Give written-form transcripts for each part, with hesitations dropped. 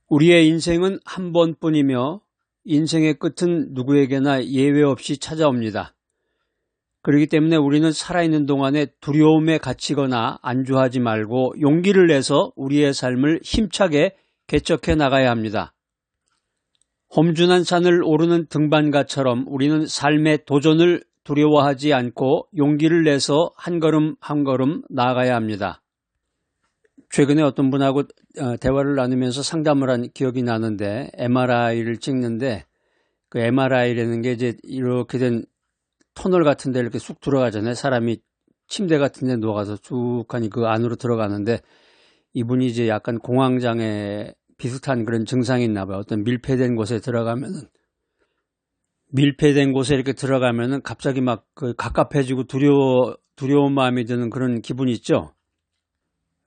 우리의 인생은 한 번뿐이며 인생의 끝은 누구에게나 예외 없이 찾아옵니다. 그렇기 때문에 우리는 살아있는 동안에 두려움에 갇히거나 안주하지 말고 용기를 내서 우리의 삶을 힘차게 개척해 나가야 합니다. 험준한 산을 오르는 등반가처럼 우리는 삶의 도전을 두려워하지 않고 용기를 내서 한 걸음 한 걸음 나아가야 합니다. 최근에 어떤 분하고 대화를 나누면서 상담을 한 기억이 나는데 MRI를 찍는데 그 MRI라는 게 이제 이렇게 된 터널 같은 데 이렇게 쑥 들어가잖아요. 사람이 침대 같은 데 누워가서 쭉 하니 그 안으로 들어가는데 이분이 이제 약간 공황장애 비슷한 그런 증상이 있나 봐요. 어떤 밀폐된 곳에 이렇게 들어가면은 갑자기 막 그 갑갑해지고 두려운 마음이 드는 그런 기분이 있죠.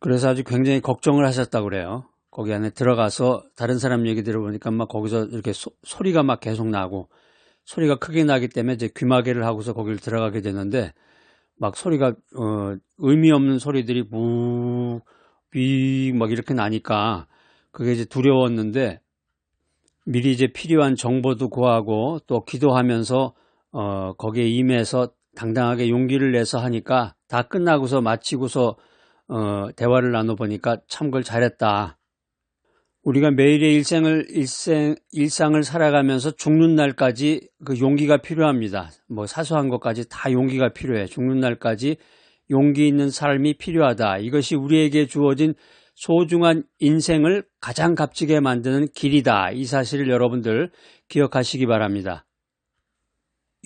그래서 아주 굉장히 걱정을 하셨다고 그래요. 거기 안에 들어가서 다른 사람 얘기 들어보니까 막 거기서 이렇게 소리가 막 계속 나고 소리가 크게 나기 때문에 이제 귀마개를 하고서 거기를 들어가게 되는데 막 소리가 의미 없는 소리들이 막 이렇게 나니까 그게 이제 두려웠는데 미리 이제 필요한 정보도 구하고 또 기도하면서 거기에 임해서 당당하게 용기를 내서 하니까 다 끝나고서 마치고서 대화를 나눠보니까 참 그걸 잘했다. 우리가 매일의 일상을 살아가면서 죽는 날까지 그 용기가 필요합니다. 뭐 사소한 것까지 다 용기가 필요해. 죽는 날까지 용기 있는 삶이 필요하다. 이것이 우리에게 주어진 소중한 인생을 가장 값지게 만드는 길이다. 이 사실을 여러분들 기억하시기 바랍니다.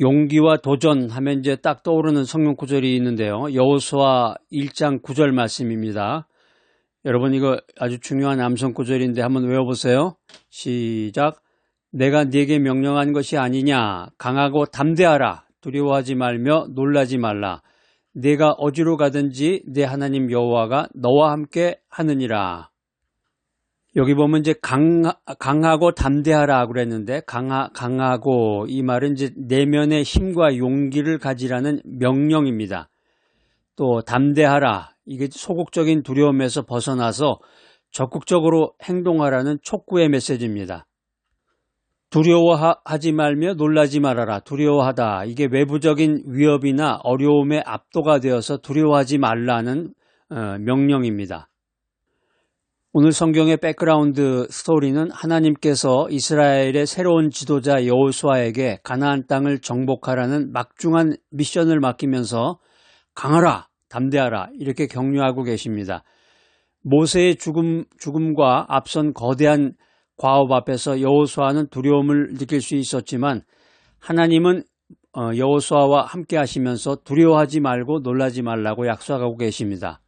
용기와 도전 하면 이제 딱 떠오르는 성경 구절이 있는데요. 여호수아 1장 9절 말씀입니다. 여러분 이거 아주 중요한 암송 구절인데 한번 외워보세요. 시작. 내가 네게 명령한 것이 아니냐. 강하고 담대하라. 두려워하지 말며 놀라지 말라. 네가 어디로 가든지 네 하나님 여호와가 너와 함께 하느니라. 여기 보면 이제 강하고 담대하라 그랬는데 강하고 이 말은 이제 내면의 힘과 용기를 가지라는 명령입니다. 또 담대하라. 이게 소극적인 두려움에서 벗어나서 적극적으로 행동하라는 촉구의 메시지입니다. 두려워하지 말며 놀라지 말아라. 두려워하다. 이게 외부적인 위협이나 어려움에 압도가 되어서 두려워하지 말라는 명령입니다. 오늘 성경의 백그라운드 스토리는 하나님께서 이스라엘의 새로운 지도자 여호수아에게 가나안 땅을 정복하라는 막중한 미션을 맡기면서 강하라, 담대하라 이렇게 격려하고 계십니다. 모세의 죽음과 앞선 거대한 과업 앞에서 여호수아는 두려움을 느낄 수 있었지만 하나님은 여호수아와 함께 하시면서 두려워하지 말고 놀라지 말라고 약속하고 계십니다.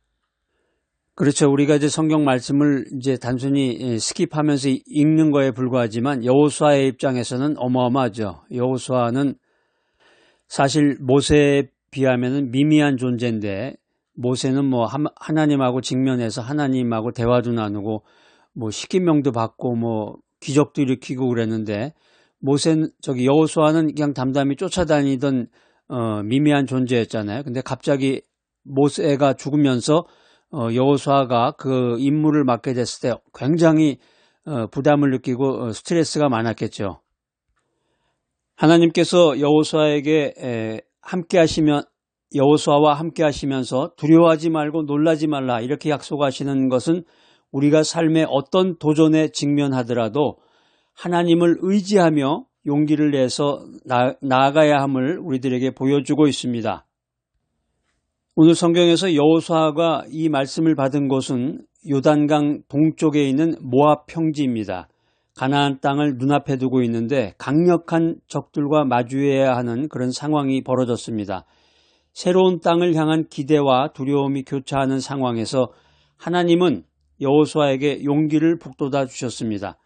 그렇죠. 우리가 이제 성경 말씀을 이제 단순히 스킵하면서 읽는 거에 불과하지만 여호수아의 입장에서는 어마어마하죠. 여호수아는 사실 모세에 비하면은 미미한 존재인데 모세는 뭐 하나님하고 직면해서 하나님하고 대화도 나누고 뭐 십계명도 받고 뭐 기적도 일으키고 그랬는데 여호수아는 그냥 담담히 쫓아다니던 미미한 존재였잖아요. 근데 갑자기 모세가 죽으면서 여호수아가 그 임무를 맡게 됐을 때 굉장히 부담을 느끼고 스트레스가 많았겠죠. 하나님께서 여호수아와 함께 하시면서 두려워하지 말고 놀라지 말라 이렇게 약속하시는 것은 우리가 삶의 어떤 도전에 직면하더라도 하나님을 의지하며 용기를 내서 나아가야 함을 우리들에게 보여주고 있습니다. 오늘 성경에서 여호수아가 이 말씀을 받은 곳은 요단강 동쪽에 있는 모압 평지입니다. 가나안 땅을 눈앞에 두고 있는데 강력한 적들과 마주해야 하는 그런 상황이 벌어졌습니다. 새로운 땅을 향한 기대와 두려움이 교차하는 상황에서 하나님은 여호수아에게 용기를 북돋아 주셨습니다.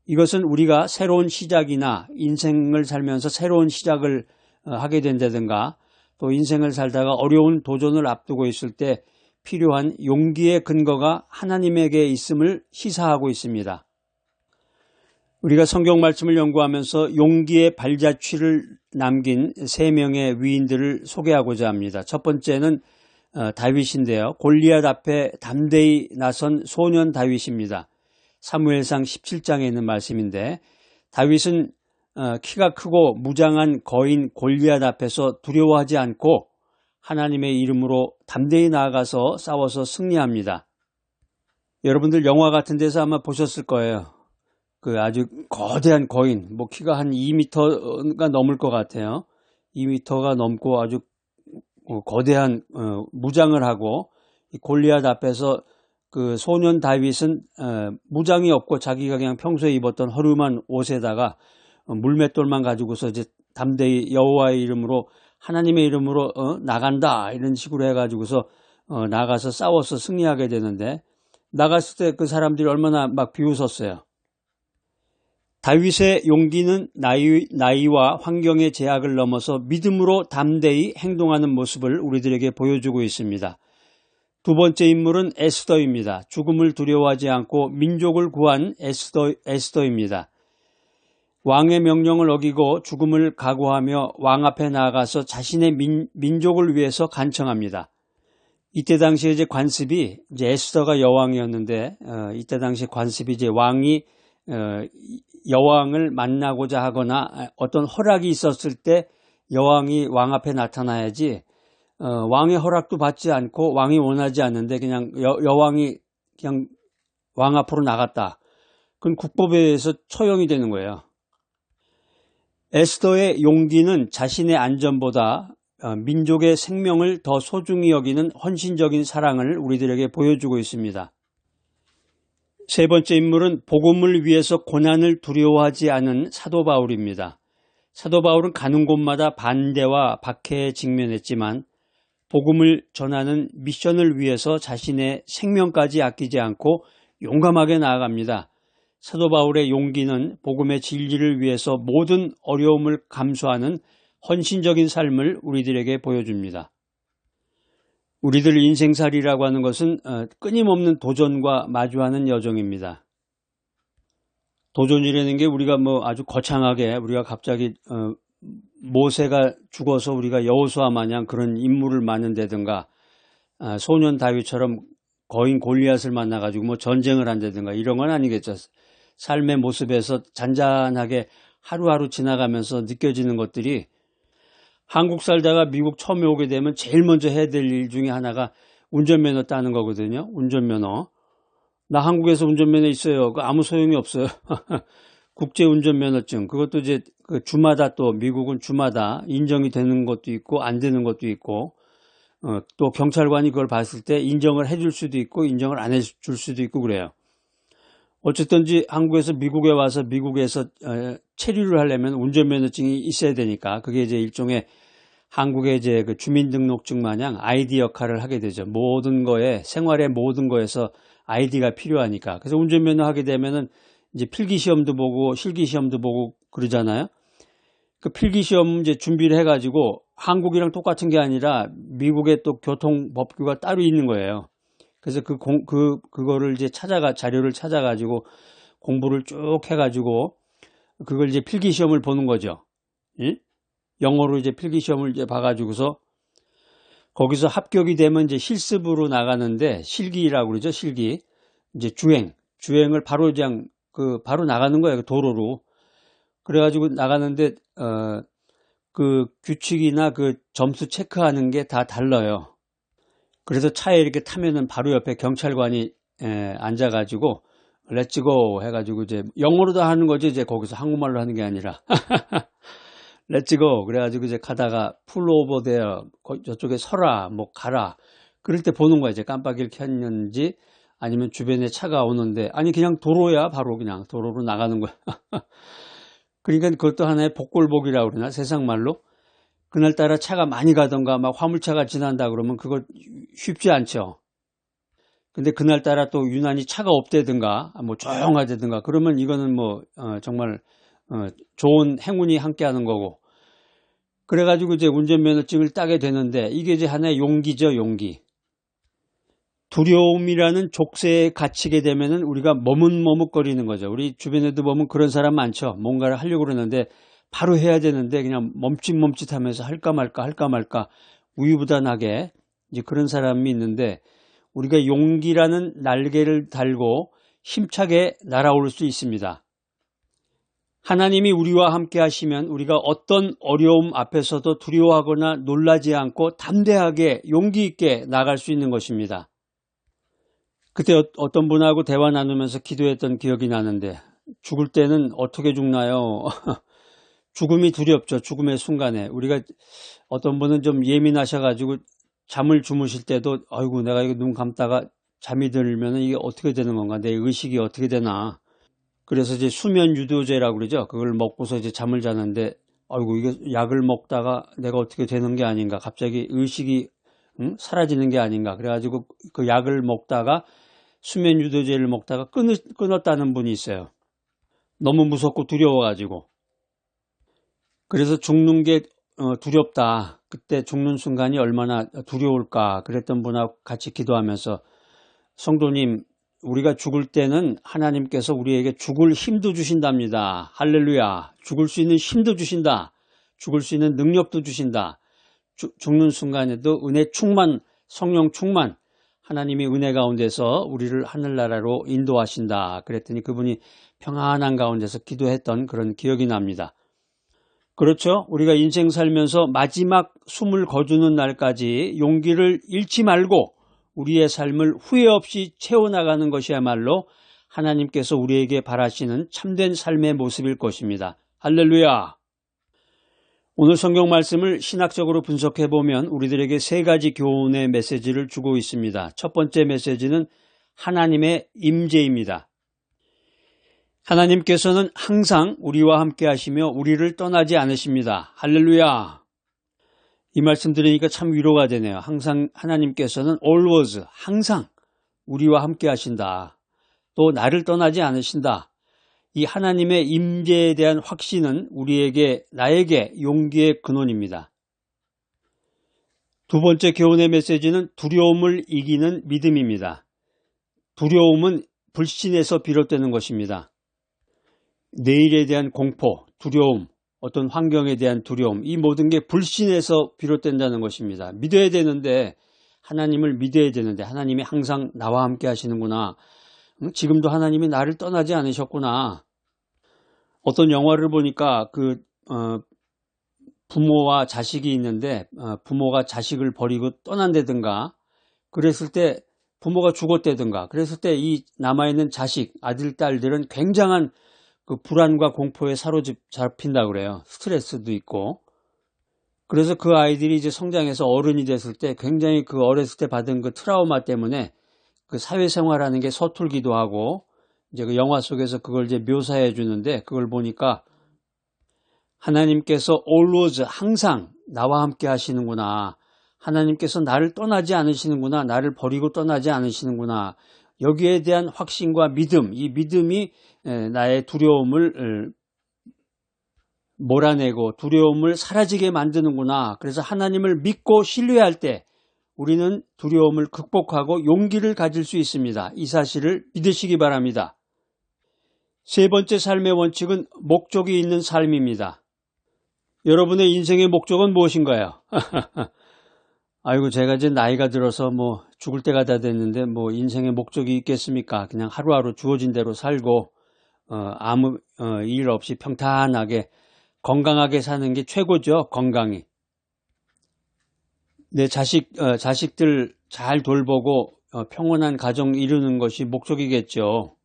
이것은 우리가 새로운 시작이나 인생을 살면서 새로운 시작을 하게 된다든가 또 인생을 살다가 어려운 도전을 앞두고 있을 때 필요한 용기의 근거가 하나님에게 있음을 시사하고 있습니다. 우리가 성경 말씀을 연구하면서 용기의 발자취를 남긴 3명의 위인들을 소개하고자 합니다. 첫 번째는 다윗인데요. 골리앗 앞에 담대히 나선 소년 다윗입니다. 사무엘상 17장에 있는 말씀인데, 다윗은 키가 크고 무장한 거인 골리앗 앞에서 두려워하지 않고 하나님의 이름으로 담대히 나아가서 싸워서 승리합니다. 여러분들 영화 같은 데서 아마 보셨을 거예요. 그 아주 거대한 거인, 뭐 키가 한 2m가 넘을 것 같아요. 2m가 넘고 아주 거대한 무장을 하고, 이 골리앗 앞에서 그 소년 다윗은 무장이 없고 자기가 그냥 평소에 입었던 허름한 옷에다가 물맷돌만 가지고서 이제 담대히 여호와의 이름으로, 하나님의 이름으로 나간다 이런 식으로 해가지고서 나가서 싸워서 승리하게 되는데, 나갔을 때 그 사람들이 얼마나 막 비웃었어요. 다윗의 용기는 나이와 환경의 제약을 넘어서 믿음으로 담대히 행동하는 모습을 우리들에게 보여주고 있습니다. 두 번째 인물은 에스더입니다. 죽음을 두려워하지 않고 민족을 구한 에스더입니다. 왕의 명령을 어기고 죽음을 각오하며 왕 앞에 나아가서 자신의 민족을 위해서 간청합니다. 이때 당시에 이제 관습이, 이제 에스더가 여왕이었는데, 이때 당시 관습이 이제 왕이 여왕을 만나고자 하거나 어떤 허락이 있었을 때 여왕이 왕 앞에 나타나야지, 왕의 허락도 받지 않고 왕이 원하지 않는데 그냥 여왕이 그냥 왕 앞으로 나갔다, 그건 국법에 의해서 처형이 되는 거예요. 에스더의 용기는 자신의 안전보다 민족의 생명을 더 소중히 여기는 헌신적인 사랑을 우리들에게 보여주고 있습니다. 세 번째 인물은 복음을 위해서 고난을 두려워하지 않은 사도 바울입니다. 사도 바울은 가는 곳마다 반대와 박해에 직면했지만 복음을 전하는 미션을 위해서 자신의 생명까지 아끼지 않고 용감하게 나아갑니다. 사도 바울의 용기는 복음의 진리를 위해서 모든 어려움을 감수하는 헌신적인 삶을 우리들에게 보여줍니다. 우리들 인생살이라고 하는 것은 끊임없는 도전과 마주하는 여정입니다. 도전이라는 게 우리가 뭐 아주 거창하게, 우리가 갑자기 모세가 죽어서 우리가 여호수아 마냥 그런 인물을 만든다든가, 소년 다윗처럼 거인 골리앗을 만나가지고 뭐 전쟁을 한다든가 이런 건 아니겠죠. 삶의 모습에서 잔잔하게 하루하루 지나가면서 느껴지는 것들이, 한국 살다가 미국 처음에 오게 되면 제일 먼저 해야 될 일 중에 하나가 운전면허 따는 거거든요. 운전면허. 나 한국에서 운전면허 있어요. 그 아무 소용이 없어요. 국제운전면허증. 그것도 이제 그 주마다, 또 미국은 주마다 인정이 되는 것도 있고 안 되는 것도 있고, 또 경찰관이 그걸 봤을 때 인정을 해줄 수도 있고 인정을 안 해줄 수도 있고 그래요. 어쨌든지 한국에서 미국에 와서 미국에서 체류를 하려면 운전면허증이 있어야 되니까, 그게 이제 일종의 한국의 이제 그 주민등록증 마냥 아이디 역할을 하게 되죠. 모든 거에, 생활의 모든 거에서 아이디가 필요하니까. 그래서 운전면허 하게 되면은 이제 필기시험도 보고 실기시험도 보고 그러잖아요. 그 필기시험 이제 준비를 해가지고 한국이랑 똑같은 게 아니라 미국의 또 교통법규가 따로 있는 거예요. 그래서 그거를 이제 자료를 찾아가지고 공부를 쭉 해가지고 그걸 이제 필기시험을 보는 거죠. 예? 영어로 이제 필기시험을 이제 봐가지고서 거기서 합격이 되면 이제 실습으로 나가는데, 실기라고 그러죠. 실기. 이제 주행을 바로 그냥 바로 나가는 거예요. 도로로. 그래가지고 나가는데, 그 규칙이나 그 점수 체크하는 게 다 달라요. 그래서 차에 이렇게 타면은 바로 옆에 경찰관이 앉아가지고 렛츠고 해가지고 이제 영어로 다 하는 거지, 이제 거기서 한국말로 하는 게 아니라 렛츠고 그래가지고 이제 가다가 풀 오버 데어, 저쪽에 서라, 뭐 가라, 그럴 때 보는 거야. 이제 깜빡이를 켰는지 아니면 주변에 차가 오는데, 아니 그냥 도로야, 바로 그냥 도로로 나가는 거야. 그러니까 그것도 하나의 복골복이라고 그러나, 세상 말로. 그날따라 차가 많이 가던가 막 화물차가 지난다 그러면 그거 쉽지 않죠. 근데 그날따라 또 유난히 차가 없다든가 뭐 조용하다든가 그러면 이거는 뭐 정말 좋은 행운이 함께하는 거고. 그래가지고 이제 운전면허증을 따게 되는데, 이게 이제 하나의 용기죠. 용기. 두려움이라는 족쇄에 갇히게 되면은 우리가 머뭇머뭇거리는 거죠. 우리 주변에도 보면 그런 사람 많죠. 뭔가를 하려고 그러는데 바로 해야 되는데 그냥 멈칫멈칫하면서 할까 말까 우유부단하게 이제 그런 사람이 있는데, 우리가 용기라는 날개를 달고 힘차게 날아올 수 있습니다. 하나님이 우리와 함께 하시면 우리가 어떤 어려움 앞에서도 두려워하거나 놀라지 않고 담대하게 용기 있게 나갈 수 있는 것입니다. 그때 어떤 분하고 대화 나누면서 기도했던 기억이 나는데, 죽을 때는 어떻게 죽나요? 죽음이 두렵죠. 죽음의 순간에. 우리가 어떤 분은 좀 예민하셔가지고 잠을 주무실 때도 아이고 내가 이거 눈 감다가 잠이 들면 이게 어떻게 되는 건가? 내 의식이 어떻게 되나? 그래서 이제 수면 유도제라고 그러죠. 그걸 먹고서 이제 잠을 자는데 아이고 이게 약을 먹다가 내가 어떻게 되는 게 아닌가? 갑자기 의식이 사라지는 게 아닌가? 그래가지고 그 약을 먹다가 수면 유도제를 먹다가 끊었다는 분이 있어요. 너무 무섭고 두려워가지고. 그래서 죽는 게 두렵다. 그때 죽는 순간이 얼마나 두려울까. 그랬던 분하고 같이 기도하면서 성도님, 우리가 죽을 때는 하나님께서 우리에게 죽을 힘도 주신답니다. 할렐루야. 죽을 수 있는 힘도 주신다. 죽을 수 있는 능력도 주신다. 죽는 순간에도 은혜 충만, 성령 충만, 하나님이 은혜 가운데서 우리를 하늘나라로 인도하신다. 그랬더니 그분이 평안한 가운데서 기도했던 그런 기억이 납니다. 그렇죠. 우리가 인생 살면서 마지막 숨을 거두는 날까지 용기를 잃지 말고 우리의 삶을 후회 없이 채워나가는 것이야말로 하나님께서 우리에게 바라시는 참된 삶의 모습일 것입니다. 할렐루야! 오늘 성경 말씀을 신학적으로 분석해 보면 우리들에게 세 가지 교훈의 메시지를 주고 있습니다. 첫 번째 메시지는 하나님의 임재입니다. 하나님께서는 항상 우리와 함께 하시며 우리를 떠나지 않으십니다. 할렐루야! 이 말씀 들으니까 참 위로가 되네요. 항상 하나님께서는 always, 항상 우리와 함께 하신다. 또 나를 떠나지 않으신다. 이 하나님의 임재에 대한 확신은 나에게 용기의 근원입니다. 두 번째 교훈의 메시지는 두려움을 이기는 믿음입니다. 두려움은 불신에서 비롯되는 것입니다. 내일에 대한 공포, 두려움, 어떤 환경에 대한 두려움, 이 모든 게 불신에서 비롯된다는 것입니다. 믿어야 되는데, 하나님을 믿어야 되는데, 하나님이 항상 나와 함께 하시는구나. 지금도 하나님이 나를 떠나지 않으셨구나. 어떤 영화를 보니까 부모와 자식이 있는데 부모가 자식을 버리고 떠난다든가 그랬을 때 부모가 죽었다든가 그랬을 때 이 남아있는 자식, 아들, 딸들은 굉장한 그 불안과 공포에 사로잡힌다 그래요. 스트레스도 있고. 그래서 그 아이들이 이제 성장해서 어른이 됐을 때 굉장히 그 어렸을 때 받은 그 트라우마 때문에 그 사회생활하는 게 서툴기도 하고 이제 그 영화 속에서 그걸 이제 묘사해 주는데 그걸 보니까 하나님께서 always 항상 나와 함께 하시는구나. 하나님께서 나를 떠나지 않으시는구나. 나를 버리고 떠나지 않으시는구나. 여기에 대한 확신과 믿음, 이 믿음이 나의 두려움을 몰아내고 두려움을 사라지게 만드는구나. 그래서 하나님을 믿고 신뢰할 때 우리는 두려움을 극복하고 용기를 가질 수 있습니다. 이 사실을 믿으시기 바랍니다. 세 번째 삶의 원칙은 목적이 있는 삶입니다. 여러분의 인생의 목적은 무엇인가요? 아이고 제가 이제 나이가 들어서 뭐 죽을 때가 다 됐는데 뭐 인생의 목적이 있겠습니까? 그냥 하루하루 주어진 대로 살고 아무 일 없이 평탄하게 건강하게 사는 게 최고죠. 건강이. 내 자식들 잘 돌보고 평온한 가정 이루는 것이 목적이겠죠.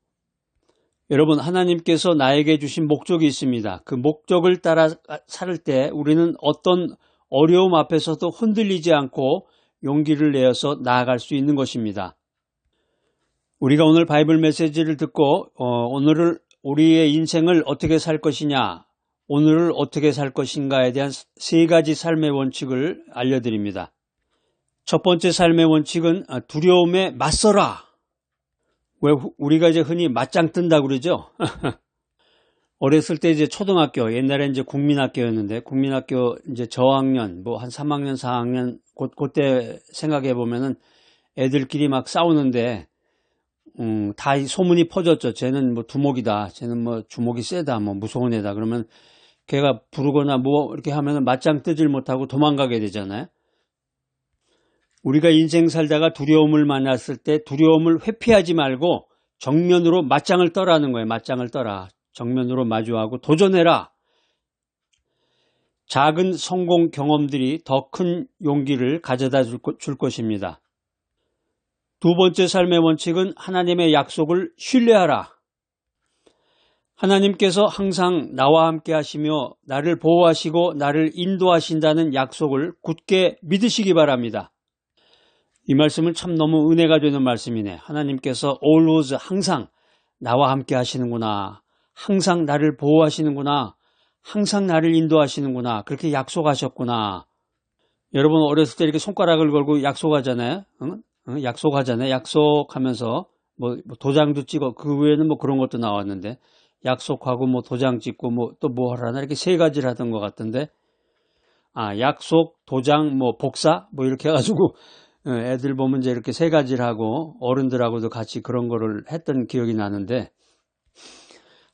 여러분, 하나님께서 나에게 주신 목적이 있습니다. 그 목적을 따라 살 때 우리는 어떤 어려움 앞에서도 흔들리지 않고 용기를 내어서 나아갈 수 있는 것입니다. 우리가 오늘 바이블 메시지를 듣고 오늘을 우리의 인생을 어떻게 살 것이냐, 오늘을 어떻게 살 것인가에 대한 세 가지 삶의 원칙을 알려드립니다. 첫 번째 삶의 원칙은 두려움에 맞서라. 왜 우리가 이제 흔히 맞짱 뜬다 그러죠? 어렸을 때 이제 초등학교, 옛날에 이제 국민학교였는데 국민학교 이제 저학년, 뭐 한 3학년, 4학년 그때 생각해 보면은 애들끼리 막 싸우는데 다 소문이 퍼졌죠. 쟤는 뭐 두목이다. 쟤는 뭐 주먹이 세다. 뭐 무서운 애다. 그러면 걔가 부르거나 뭐 이렇게 하면은 맞짱 뜨질 못하고 도망가게 되잖아요. 우리가 인생 살다가 두려움을 만났을 때 두려움을 회피하지 말고 정면으로 맞짱을 떠라는 거예요. 맞짱을 떠라. 정면으로 마주하고 도전해라. 작은 성공 경험들이 더 큰 용기를 가져다 줄 것입니다. 두 번째 삶의 원칙은 하나님의 약속을 신뢰하라. 하나님께서 항상 나와 함께 하시며 나를 보호하시고 나를 인도하신다는 약속을 굳게 믿으시기 바랍니다. 이 말씀은 참 너무 은혜가 되는 말씀이네. 하나님께서 always 항상 나와 함께 하시는구나. 항상 나를 보호하시는구나. 항상 나를 인도하시는구나. 그렇게 약속하셨구나. 여러분 어렸을 때 이렇게 손가락을 걸고 약속하잖아요. 약속하잖아요. 약속하면서 뭐 도장도 찍어. 그 외에는 뭐 그런 것도 나왔는데 약속하고 뭐 도장 찍고 뭐 또 뭐 하라나 이렇게 세 가지를 하던 것 같던데. 약속, 도장, 뭐 복사 뭐 이렇게 해가지고 애들 보면 이제 이렇게 세 가지를 하고 어른들하고도 같이 그런 거를 했던 기억이 나는데,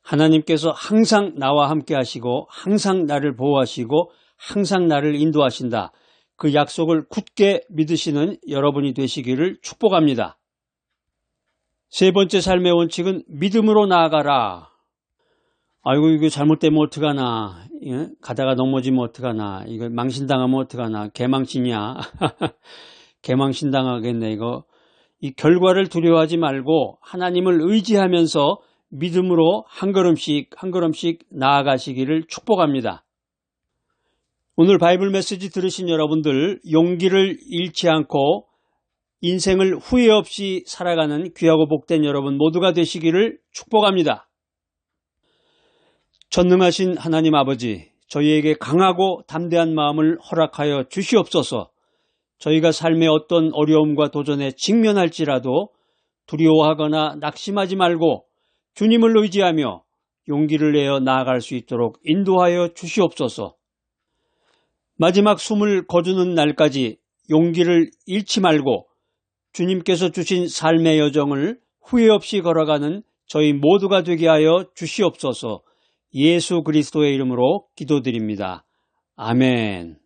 하나님께서 항상 나와 함께 하시고 항상 나를 보호하시고 항상 나를 인도하신다. 그 약속을 굳게 믿으시는 여러분이 되시기를 축복합니다. 세 번째 삶의 원칙은 믿음으로 나아가라. 아이고 이거 잘못되면 어떡하나. 예? 가다가 넘어지면 어떡하나. 이거 망신당하면 어떡하나. 개망신이야. 개망신당하겠네 이거. 이 결과를 두려워하지 말고 하나님을 의지하면서 믿음으로 한 걸음씩 한 걸음씩 나아가시기를 축복합니다. 오늘 바이블 메시지 들으신 여러분들, 용기를 잃지 않고 인생을 후회 없이 살아가는 귀하고 복된 여러분 모두가 되시기를 축복합니다. 전능하신 하나님 아버지, 저희에게 강하고 담대한 마음을 허락하여 주시옵소서. 저희가 삶의 어떤 어려움과 도전에 직면할지라도 두려워하거나 낙심하지 말고 주님을 의지하며 용기를 내어 나아갈 수 있도록 인도하여 주시옵소서. 마지막 숨을 거두는 날까지 용기를 잃지 말고 주님께서 주신 삶의 여정을 후회 없이 걸어가는 저희 모두가 되게 하여 주시옵소서. 예수 그리스도의 이름으로 기도드립니다. 아멘.